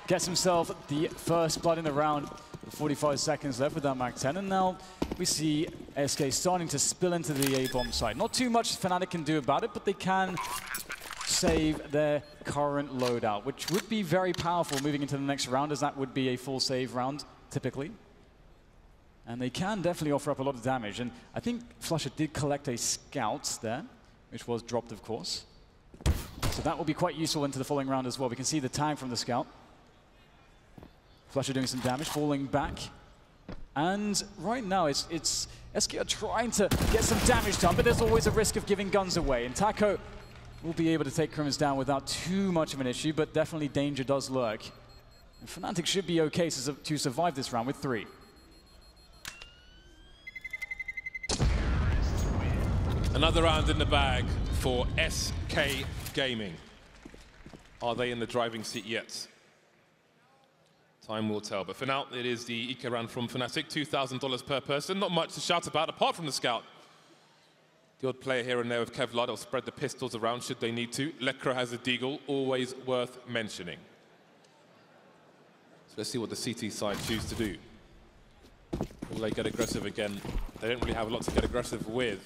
gets himself the first blood in the round. 45 seconds left with that Mag-10, and now we see SK starting to spill into the A-bomb site. Not too much Fnatic can do about it, but they can save their current loadout, which would be very powerful moving into the next round, as that would be a full save round, typically. And they can definitely offer up a lot of damage, and I think Flusher did collect a scout there, which was dropped, of course. So that will be quite useful into the following round as well. We can see the tag from the scout. Flusher doing some damage, falling back. And right now, it's SK are trying to get some damage done, but there's always a risk of giving guns away. And Taco will be able to take Crimmins down without too much of an issue, but definitely danger does lurk. And Fnatic should be okay to survive this round with 3. Another round in the bag for SK Gaming. Are they in the driving seat yet? Time will tell, but for now, it is the eco round from Fnatic, $2,000 per person. Not much to shout about, apart from the scout. The odd player here and there with Kevlar, they'll spread the pistols around should they need to. Lekro has a deagle, always worth mentioning. So let's see what the CT side choose to do. Will they get aggressive again? They don't really have a lot to get aggressive with.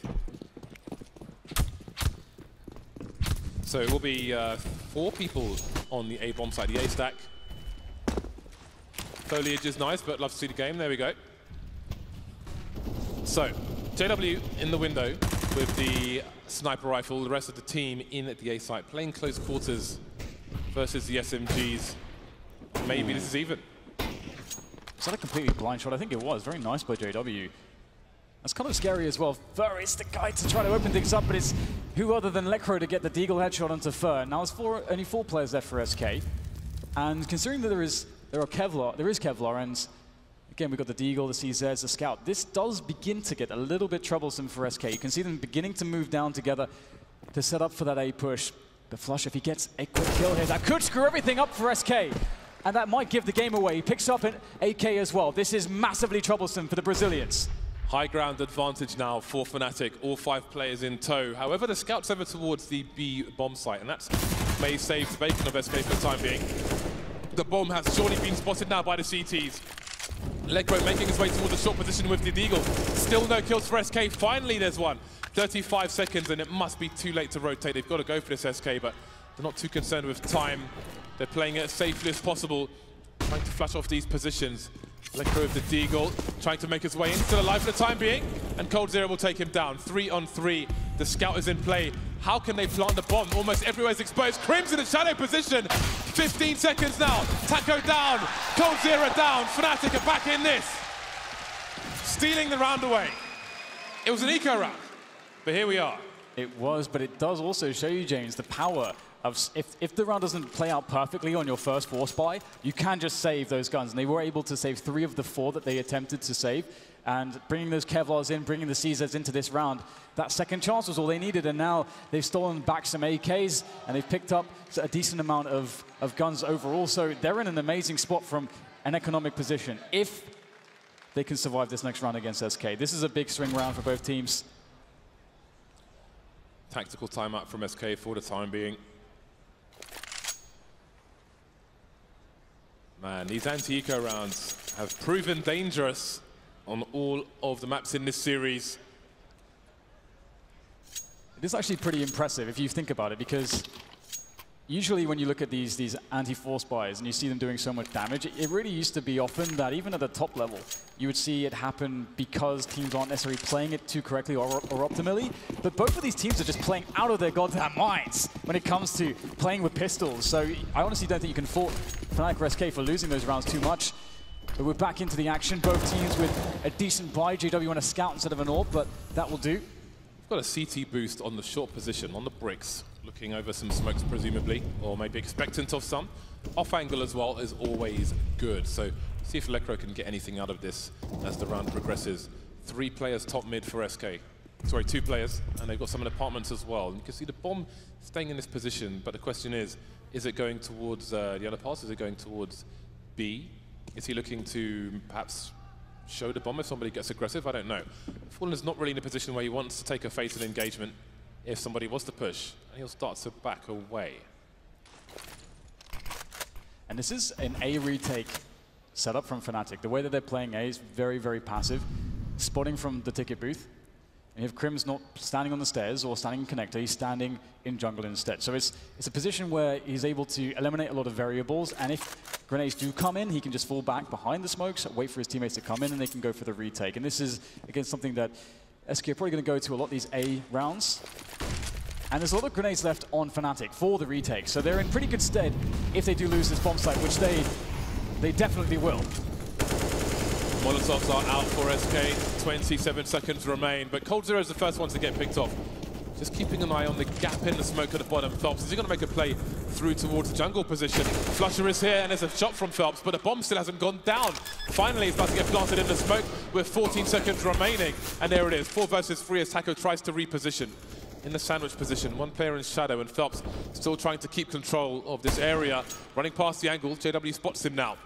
So it will be 4 people on the A-bomb side, the A stack. Foliage is nice, but love to see the game. There we go. So, JW in the window with the sniper rifle, the rest of the team in at the A site, playing close quarters versus the SMGs. Maybe this is even. Is that a completely blind shot? I think it was. Very nice by JW. That's kind of scary as well. Fur is the guy to try to open things up, but it's who other than Lekro to get the deagle headshot onto Fur. Now it's only 4 players left for SK. And considering that there is Kevlar, and again, we've got the deagle, the CZs, the scout. This does begin to get a little bit troublesome for SK. You can see them beginning to move down together to set up for that A push. But Flush, if he gets a quick kill here, that could screw everything up for SK. And that might give the game away. He picks up an AK as well. This is massively troublesome for the Brazilians. High ground advantage now for Fnatic, all 5 players in tow. However, the scout's over towards the B bomb site, and that's may save the bacon of SK for the time being. The bomb has surely been spotted now by the CTs. Legro making his way towards the short position with the Deagle. Still no kills for SK. Finally, there's one. 35 seconds, and it must be too late to rotate. They've got to go for this SK, but they're not too concerned with time. They're playing it as safely as possible, trying to flash off these positions. Legro with the Deagle, trying to make his way into the life for the time being, and coldzera will take him down. 3-on-3. The scout is in play. How can they plant the bomb? Almost everywhere is exposed. Crim's in a shadow position. 15 seconds now. Taco down. coldzera down. Fnatic are back in this. Stealing the round away. It was an eco round, but here we are. It was, but it does also show you, James, the power of if the round doesn't play out perfectly on your first force buy, you can just save those guns. And they were able to save 3 of the 4 that they attempted to save. And bringing those Kevlars in, bringing the CZs into this round, that second chance was all they needed. And now they've stolen back some AKs, and they've picked up a decent amount of guns overall. So they're in an amazing spot from an economic position if they can survive this next round against SK. This is a big swing round for both teams. Tactical timeout from SK for the time being. Man, these anti-eco rounds have proven dangerous on all of the maps in this series. It is actually pretty impressive if you think about it, because usually when you look at these anti-force buys and you see them doing so much damage, it really used to be often that even at the top level, you would see it happen because teams aren't necessarily playing it too correctly or optimally. But both of these teams are just playing out of their goddamn minds when it comes to playing with pistols. So I honestly don't think you can fault Fnatic or SK for losing those rounds too much. But we're back into the action. Both teams with a decent buy. JW on a scout instead of an AWP, but that will do. We've got a CT boost on the short position, on the bricks, looking over some smokes presumably, or maybe expectant of some. Off angle as well is always good. So see if Legro can get anything out of this as the round progresses. 3 players top mid for SK. Sorry, 2 players, and they've got some in apartments as well. And you can see the bomb staying in this position, but the question is it going towards the other pass? Is it going towards B? Is he looking to perhaps show the bomb if somebody gets aggressive? I don't know. Fallen is not really in a position where he wants to take a fatal engagement if somebody was to push, and he'll start to back away. And this is an A retake setup from Fnatic. The way that they're playing A is very, very passive. Spotting from the ticket booth. And if Crim's not standing on the stairs or standing in connector, he's standing in jungle instead. So it's a position where he's able to eliminate a lot of variables, and if grenades do come in, he can just fall back behind the smokes, wait for his teammates to come in, and they can go for the retake. And this is, again, something that SK are probably going to go to a lot of these A rounds. And there's a lot of grenades left on Fnatic for the retake, so they're in pretty good stead if they do lose this bomb site, which they definitely will. Molotovs are out for SK, 27 seconds remain, but coldzera is the first one to get picked off. Just keeping an eye on the gap in the smoke at the bottom. Phelps, is he going to make a play through towards the jungle position? Flusher is here, and there's a shot from Phelps, but the bomb still hasn't gone down. Finally, it's about to get planted in the smoke with 14 seconds remaining, and there it is, 4 versus 3 as Taco tries to reposition in the sandwich position. 1 player in shadow, and Phelps still trying to keep control of this area. Running past the angle, JW spots him now.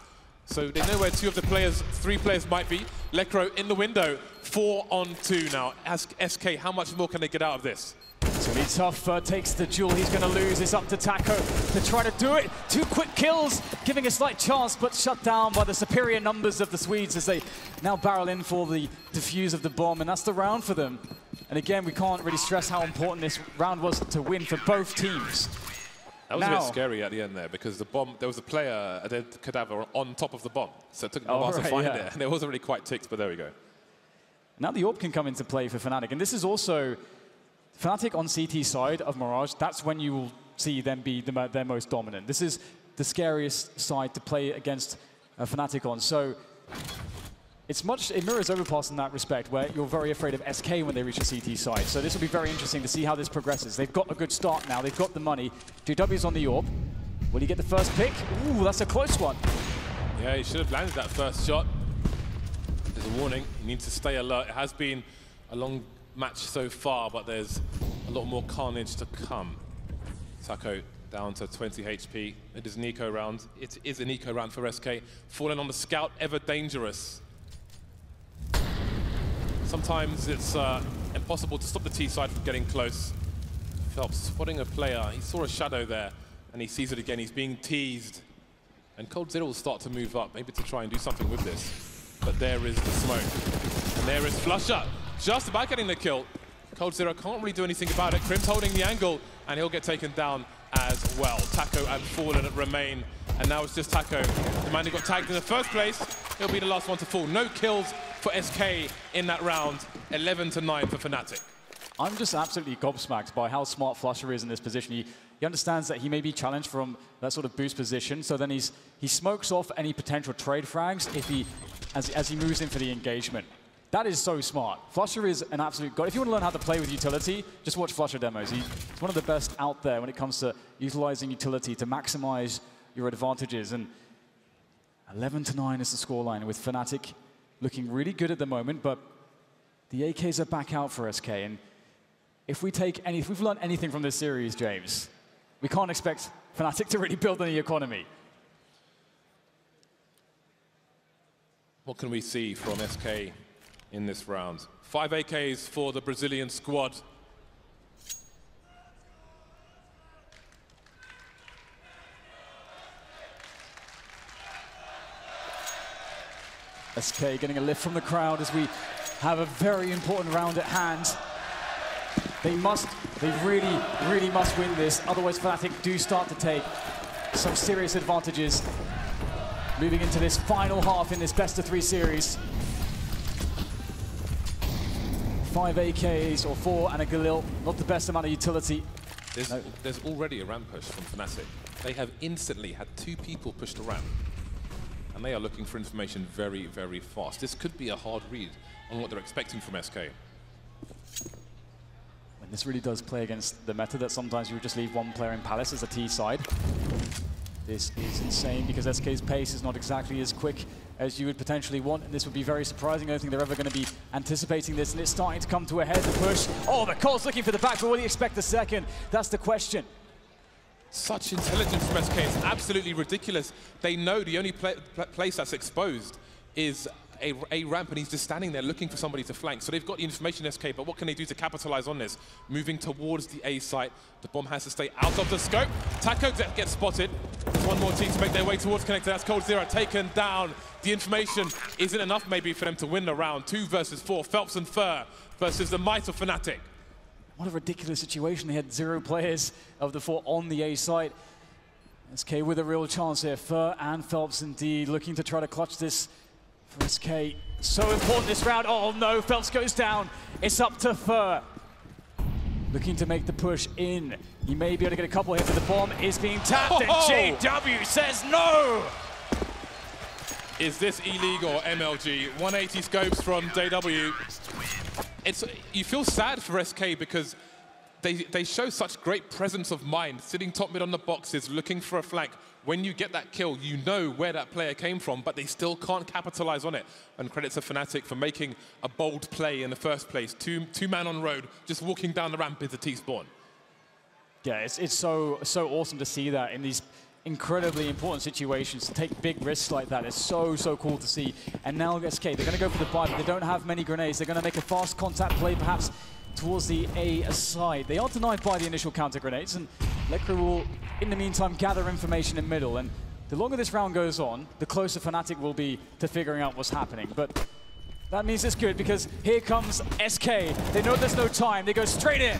So they know where 2 of the players, 3 players might be. Legro in the window, 4-on-2 now. Ask SK, how much more can they get out of this? It's going to be tough. Takes the duel. He's going to lose. It's up to Taco to try to do it. 2 quick kills, giving a slight chance, but shut down by the superior numbers of the Swedes as they now barrel in for the defuse of the bomb, and that's the round for them. And again, we can't really stress how important this round was to win for both teams. That was a bit scary at the end there, because the bomb, there was a player, a dead cadaver on top of the bomb. So it took them a while to find it, and it wasn't really quite ticked, but there we go. Now the AWP can come into play for Fnatic, and this is also Fnatic on CT side of Mirage. That's when you will see them be their most dominant. This is the scariest side to play against Fnatic on. So it mirrors Overpass in that respect, where you're very afraid of SK when they reach the CT side. So this will be very interesting to see how this progresses. They've got a good start now. They've got the money. JW's on the AWP. Will he get the first pick? Ooh, that's a close one. Yeah, he should have landed that first shot. There's a warning. He needs to stay alert. It has been a long match so far, but there's a lot more carnage to come. Taco down to 20 HP. It is an eco round. It is an eco round for SK. Falling on the scout, ever dangerous. Sometimes it's impossible to stop the T side from getting close. Phelps spotting a player. He saw a shadow there. And he sees it again. He's being teased. And coldzera will start to move up, maybe to try and do something with this. But there is the smoke. And there is flusha, just about getting the kill. coldzera can't really do anything about it. Crim's holding the angle, and he'll get taken down as well. Taco and Fallen remain. And now it's just Taco. The man who got tagged in the first place, he'll be the last one to fall. No kills for SK in that round. 11-9 for Fnatic. I'm just absolutely gobsmacked by how smart flusha is in this position. He understands that he may be challenged from that sort of boost position, so then he smokes off any potential trade frags if as he moves in for the engagement. That is so smart. flusha is an absolute god. If you want to learn how to play with utility, just watch flusha demos. He's one of the best out there when it comes to utilizing utility to maximize your advantages. And 11-9 is the scoreline, with Fnatic looking really good at the moment, but the AKs are back out for SK. And if we've learned anything from this series, James, we can't expect Fnatic to really build any economy. What can we see from SK in this round? 5 AKs for the Brazilian squad. SK getting a lift from the crowd as we have a very important round at hand. They really must win this, otherwise Fnatic do start to take some serious advantages moving into this final half in this best-of-3 series. 5 AKs or 4 and a Galil, not the best amount of utility. There's already a ramp push from Fnatic. They have instantly had 2 people push the ramp, and they are looking for information very, very fast. This could be a hard read on what they're expecting from SK. And this really does play against the meta that sometimes you would just leave one player in Palace as a T side. This is insane because SK's pace is not exactly as quick as you would potentially want, and this would be very surprising. I don't think they're ever going to be anticipating this, and it's starting to come to a head, the push. Oh, the Colt's looking for the back, but what do you expect the second? That's the question. Such intelligence from SK, it's absolutely ridiculous. They know the only place that's exposed is a ramp, and he's just standing there looking for somebody to flank. So they've got the information, SK, but what can they do to capitalize on this? Moving towards the A site, the bomb has to stay out of the scope. Taco gets spotted. One more team to make their way towards connector. That's coldzera taken down. The information isn't enough maybe for them to win the round. 2 versus 4, Phelps and Fur versus the might of Fnatic. What a ridiculous situation. They had 0 players of the 4 on the A site. SK with a real chance here. Fur and Phelps indeed looking to try to clutch this for SK. So important this round. Oh no, Phelps goes down. It's up to Fur. Looking to make the push in. He may be able to get a couple here, but the bomb is being tapped, and JW says no! Is this Eleague or MLG? 180 scopes from JW. You feel sad for SK because they show such great presence of mind, sitting top mid on the boxes, looking for a flank. When you get that kill, you know where that player came from, but they still can't capitalize on it. And credit to Fnatic for making a bold play in the first place. Two man on road, just walking down the ramp into T-spawn. Yeah, it's so awesome to see that in these incredibly important situations, to take big risks like that. It's so cool to see. And now SK, they're going to go for the buy, but they don't have many grenades. They're going to make a fast contact play, perhaps towards the A side. They are denied by the initial counter grenades, and Lecro will, in the meantime, gather information in middle. And the longer this round goes on, the closer Fnatic will be to figuring out what's happening. But that means it's good, because here comes SK. They know there's no time. They go straight in.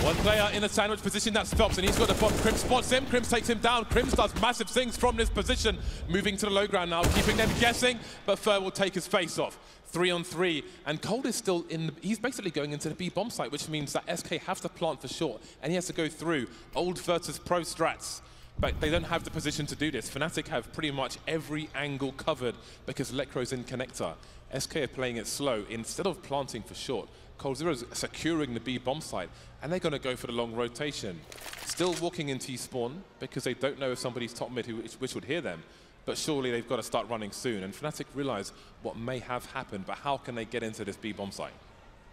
One player in a sandwich position, that's Phelps, and he's got the bomb. Crim spots him, Crim takes him down. Crim does massive things from this position, moving to the low ground now, keeping them guessing, but Fur will take his face off. 3 on 3, and Cold is still he's basically going into the B bomb site, which means that SK have to plant for short, and he has to go through old versus pro strats. But they don't have the position to do this. Fnatic have pretty much every angle covered because Lecro's in connector. SK are playing it slow. Instead of planting for short, coldzera's securing the B bomb site, and they're going to go for the long rotation. Still walking in T-spawn because they don't know if somebody's top mid which would hear them. But surely they've got to start running soon. And Fnatic realize what may have happened, but how can they get into this B bomb site?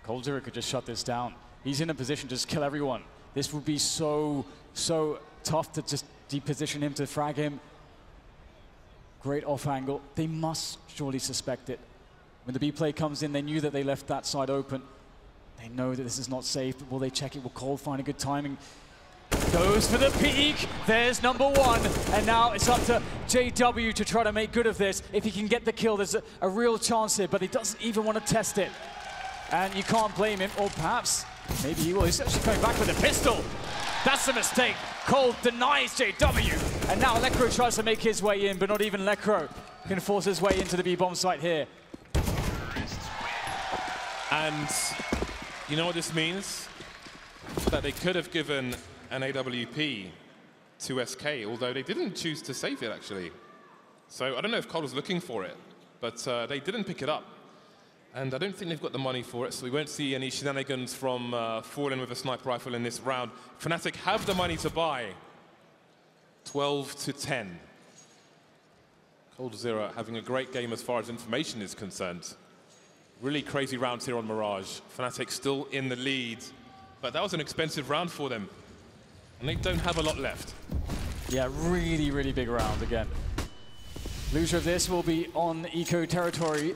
coldzera could just shut this down. He's in a position to just kill everyone. This would be so tough to just deposition him, to frag him. Great off angle. They must surely suspect it. When the B play comes in, they knew that they left that side open. They know that this is not safe, but will they check it? Will Cold find a good timing? Goes for the peak. There's number one. And now it's up to JW to try to make good of this. If he can get the kill, there's a real chance here, but he doesn't even want to test it. And you can't blame him, or perhaps maybe he will. He's actually coming back with a pistol. That's a mistake. Cold denies JW. And now Lekro tries to make his way in, but not even Lekro can force his way into the B-bomb site here. And you know what this means? That they could have given an AWP to SK, although they didn't choose to save it, actually. So I don't know if Cold was looking for it, but they didn't pick it up. And I don't think they've got the money for it, so we won't see any shenanigans from Fallen with a sniper rifle in this round. Fnatic have the money to buy. 12-10. Cold having a great game as far as information is concerned. Really crazy rounds here on Mirage. Fnatic still in the lead, but that was an expensive round for them. And they don't have a lot left. Yeah, really, really big round again. Loser of this will be on eco territory.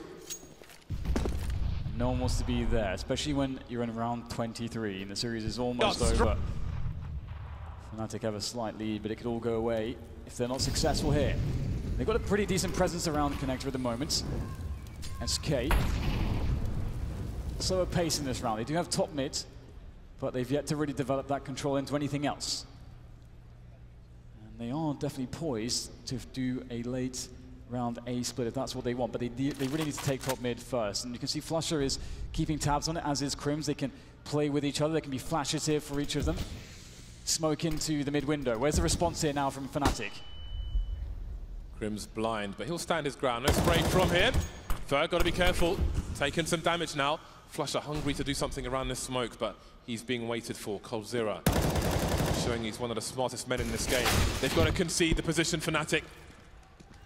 No one wants to be there, especially when you're in round 23 and the series is almost over. Fnatic have a slight lead, but it could all go away if they're not successful here. They've got a pretty decent presence around the connector at the moment. SK. Slower pace in this round. They do have top mid, but they've yet to really develop that control into anything else. And they are definitely poised to do a late round A split if that's what they want, but they really need to take top mid first. And you can see Flusher is keeping tabs on it, as is Crims. They can play with each other. There can be flashes here for each of them. Smoke into the mid window. Where's the response here now from Fnatic? Crims blind, but he'll stand his ground. No spray from him. Fer, got to be careful. Taking some damage now. Flusher hungry to do something around this smoke, but he's being waited for. Coldzera showing he's one of the smartest men in this game. They've got to concede the position, Fnatic.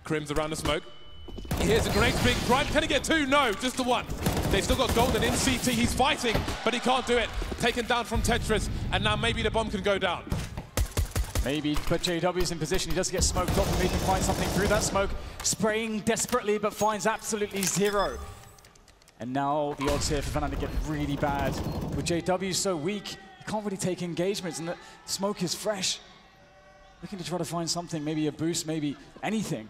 Crims around the smoke. Here's a grenade spring. Prime, can he get two? No, just the one. They've still got Golden in CT. He's fighting, but he can't do it. Taken down from Tetris, and now maybe the bomb can go down. Maybe, but JW's in position. He does get smoked off, and he can find something through that smoke. Spraying desperately, but finds absolutely zero. And now the odds here for Fnatic get really bad. With JW so weak, he can't really take engagements, and the smoke is fresh. Looking to try to find something, maybe a boost, maybe anything.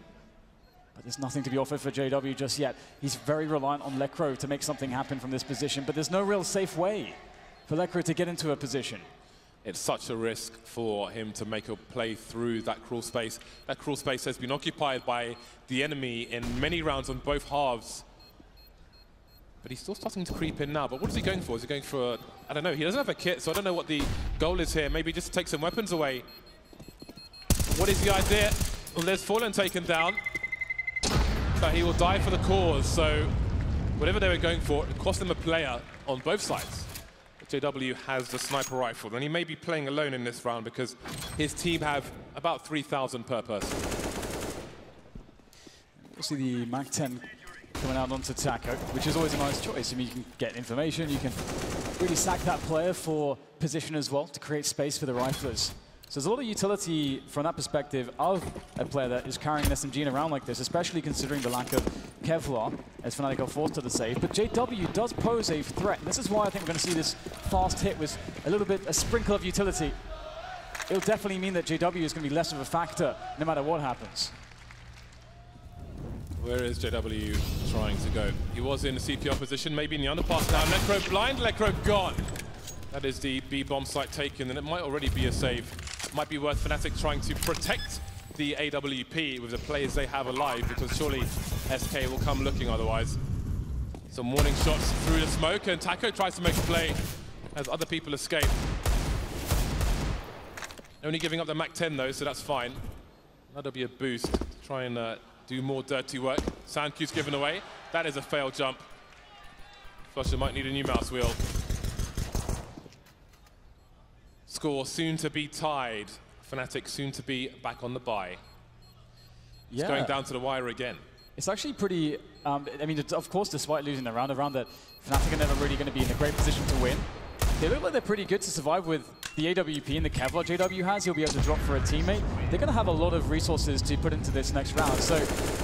But there's nothing to be offered for JW just yet. He's very reliant on Lekro to make something happen from this position, but there's no real safe way for Lekro to get into a position. It's such a risk for him to make a play through that crawl space. That crawl space has been occupied by the enemy in many rounds on both halves. But he's still starting to creep in now. But what is he going for? Is he going for, I don't know, he doesn't have a kit, so I don't know what the goal is here. Maybe just take some weapons away. What is the idea? Well, there's Fallen taken down. But he will die for the cause, so whatever they were going for, it cost them a player on both sides. JW has the sniper rifle, and he may be playing alone in this round because his team have about 3,000 per person. We'll see the MAC-10 coming out onto Taco, which is always a nice choice. I mean, you can get information, you can really sack that player for position as well to create space for the riflers. So there's a lot of utility from that perspective of a player that is carrying an SMG around like this, especially considering the lack of Kevlar as Fnatic are forced to the save. But JW does pose a threat, and this is why I think we're going to see this fast hit with a little bit, a sprinkle of utility. It'll definitely mean that JW is going to be less of a factor no matter what happens. Where is JW trying to go? He was in the CPR position, maybe in the underpass now. Lekro blind, Lekro gone. That is the B-bomb site taken, and it might already be a save. Might be worth Fnatic trying to protect the AWP with the players they have alive, because surely SK will come looking otherwise. Some warning shots through the smoke, and Taco tries to make a play as other people escape. Only giving up the MAC-10 though, so that's fine. That'll be a boost to try and do more dirty work. Sound cue's given away. That is a failed jump. Flusher might need a new mouse wheel. Score soon to be tied. Fnatic soon to be back on the bye. It's going down to the wire again. It's actually pretty, I mean, of course, despite losing the round, a round that Fnatic are never really going to be in a great position to win. They look like they're pretty good to survive with the AWP and the Kevlar JW has. He'll be able to drop for a teammate. They're going to have a lot of resources to put into this next round. So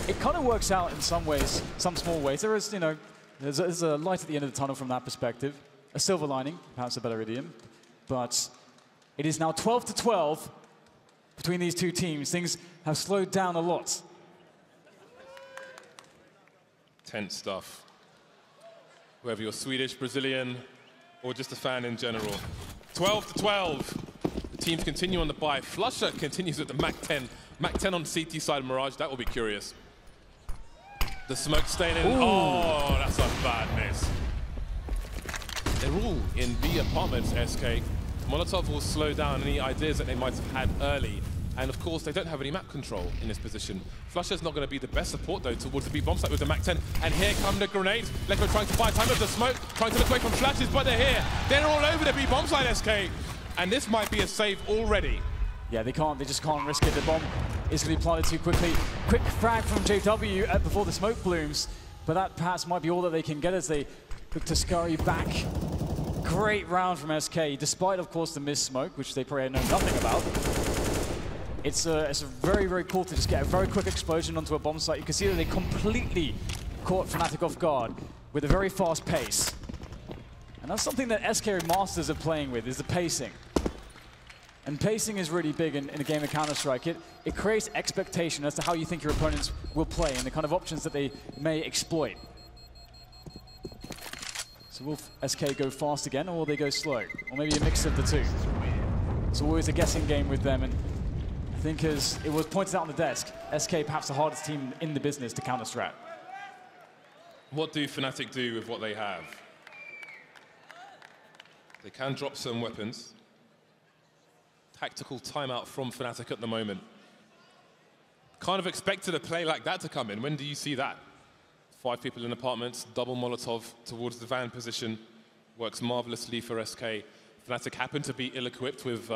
it kind of works out in some ways, some small ways. There is, you know, there's a light at the end of the tunnel from that perspective. A silver lining, perhaps a better idiom. But It is now 12-12 between these two teams. Things have slowed down a lot. Tense stuff. Whether you're Swedish, Brazilian, or just a fan in general. 12-12. The teams continue on the bye. Flusher continues with the MAC-10. MAC-10 on CT side of Mirage. That will be curious. The smoke staying in. Ooh. Oh, that's a bad miss. They're all in B apartments, SK. Molotov will slow down any ideas that they might have had early. And of course, they don't have any map control in this position. Flusher's not going to be the best support, though, towards the B bomb site with the MAC-10. And here come the grenades. Lecco trying to buy time with the smoke, trying to look away from flashes, but they're here. They're all over the B bomb site, SK. And this might be a save already. Yeah, they just can't risk it. The bomb is going to be planted too quickly. Quick frag from JW before the smoke blooms. But that perhaps might be all that they can get as they look to scurry back. Great round from SK, despite, of course, the missed smoke, which they probably know nothing about. It's very, very cool to just get a very quick explosion onto a bomb site. You can see that they completely caught Fnatic off guard with a very fast pace. And that's something that SK masters are playing with, is the pacing. And pacing is really big in a game of Counter-Strike. It creates expectation as to how you think your opponents will play and the kind of options that they may exploit. So will SK go fast again, or will they go slow? Or maybe a mix of the two. It's always a guessing game with them, and I think as it was pointed out on the desk, SK perhaps the hardest team in the business to counter-strat. What do Fnatic do with what they have? They can drop some weapons. Tactical timeout from Fnatic at the moment. Kind of expected a play like that to come in. When do you see that? 5 people in apartments, double Molotov towards the van position. Works marvelously for SK. Fnatic happen to be ill-equipped with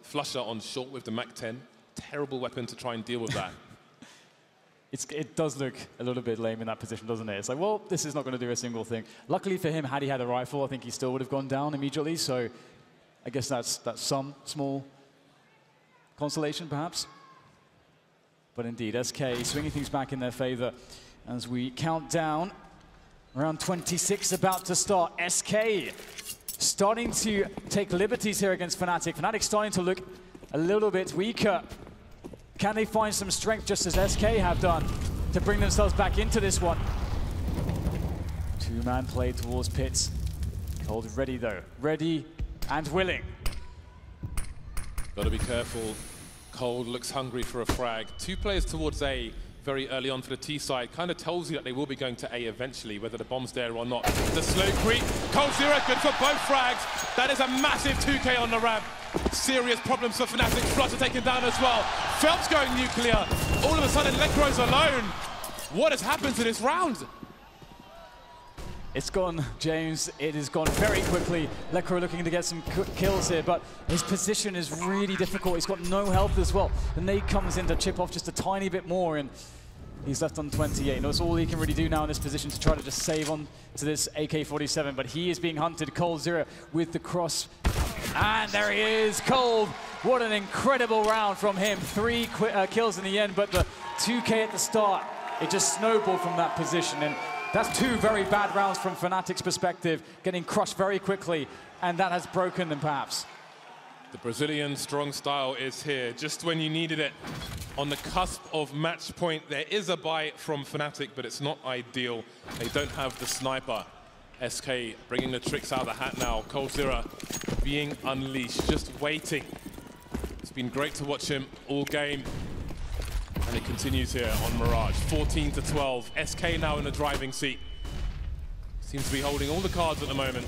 Flusher on short with the MAC-10. Terrible weapon to try and deal with that. It does look a little bit lame in that position, doesn't it? It's like, well, this is not going to do a single thing. Luckily for him, had he had a rifle, I think he still would have gone down immediately. So I guess that's some small consolation, perhaps. But indeed, SK swinging things back in their favor as we count down. Round 26 about to start. SK starting to take liberties here against Fnatic. Fnatic starting to look a little bit weaker. Can they find some strength, just as SK have done, to bring themselves back into this one? Two-man play towards Pits. Cold ready, though. Ready and willing. Got to be careful. Cold looks hungry for a frag. 2 players towards A very early on for the T side. Kind of tells you that they will be going to A eventually, whether the bomb's there or not. The slow creep. Cold Zero good for both frags. That is a massive 2K on the ramp. Serious problems for Fnatic. Flusher taken down as well. Phelps going nuclear. All of a sudden, Lecro's alone. What has happened to this round? It's gone, James. It has gone very quickly. Lecro looking to get some kills here, but his position is really difficult. He's got no health as well. The nade comes in to chip off just a tiny bit more, and he's left on 28. That's all he can really do now in this position to try to just save on to this AK-47, but he is being hunted. Cold Zero with the cross. And there he is, Cold. What an incredible round from him. 3 kills in the end, but the 2K at the start, it just snowballed from that position. And that's 2 very bad rounds from Fnatic's perspective, getting crushed very quickly, and that has broken them perhaps. The Brazilian strong style is here, just when you needed it. On the cusp of match point, there is a buy from Fnatic, but it's not ideal. They don't have the sniper. SK bringing the tricks out of the hat now. Cold Zero being unleashed, just waiting. It's been great to watch him all game. And it continues here on Mirage. 14-12. SK now in the driving seat. Seems to be holding all the cards at the moment.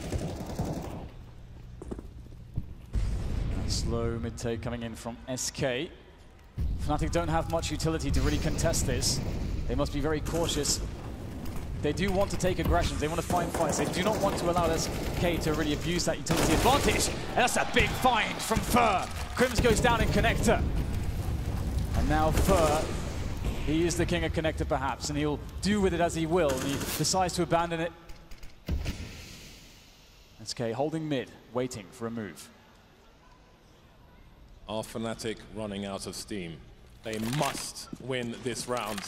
Slow mid-take coming in from SK. Fnatic don't have much utility to really contest this. They must be very cautious. They do want to take aggressions. They want to find fights. They do not want to allow SK to really abuse that utility advantage. And that's a big find from Fur. Crims goes down in connector. And now Fur, he is the king of connector perhaps, and he'll do with it as he will. And he decides to abandon it. SK holding mid, waiting for a move. Are Fnatic running out of steam? They must win this round.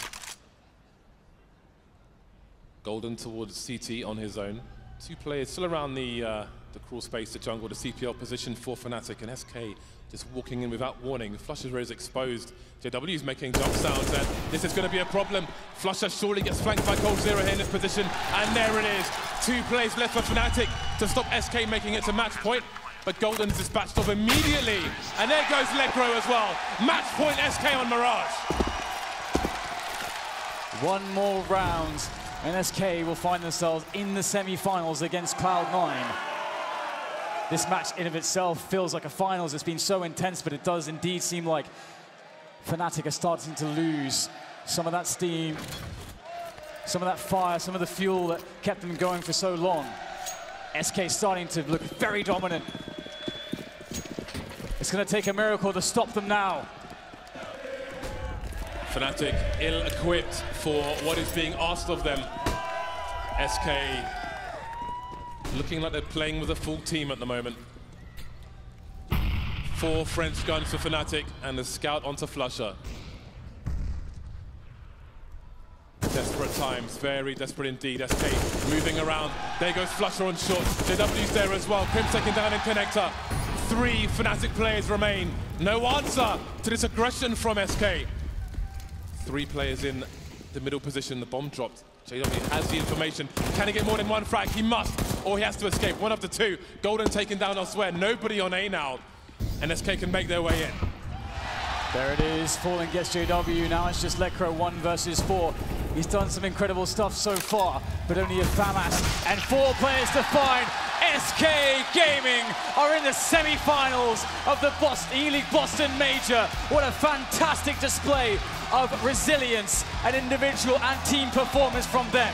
Golden towards CT on his own. 2 players still around the the crawl space to jungle, the CPL position for Fnatic, and SK just walking in without warning. The Flusher is exposed. JW is making jump sounds, and this is going to be a problem. Flusher surely gets flanked by coldzera here in this position, and there it is. 2 plays left for Fnatic to stop SK making it to match point, but Golden's dispatched off immediately, and there goes Legro as well. Match point SK on Mirage. One more round, and SK will find themselves in the semi-finals against Cloud9. This match in of itself feels like a finals. It's been so intense, but it does indeed seem like Fnatic are starting to lose some of that steam, some of that fire, some of the fuel that kept them going for so long. SK starting to look very dominant. It's going to take a miracle to stop them now. Fnatic ill-equipped for what is being asked of them. SK looking like they're playing with a full team at the moment. 4 French guns for Fnatic and the scout onto Flusher. Desperate times, very desperate indeed. SK moving around. There goes Flusher on short. JW's there as well. Crimp taking down in connector. 3 Fnatic players remain. No answer to this aggression from SK. 3 players in the middle position. The bomb dropped. JW has the information. Can he get more than 1 frag? He must, or he has to escape. 1 of the 2. Golden taken down elsewhere. Nobody on A now. And SK can make their way in. There it is. Fallen gets JW. Now it's just Lekro 1 versus 4. He's done some incredible stuff so far, but only a FAMAS and 4 players to find. SK Gaming are in the semi-finals of the Eleague Boston Major. What a fantastic display of resilience and individual and team performance from them.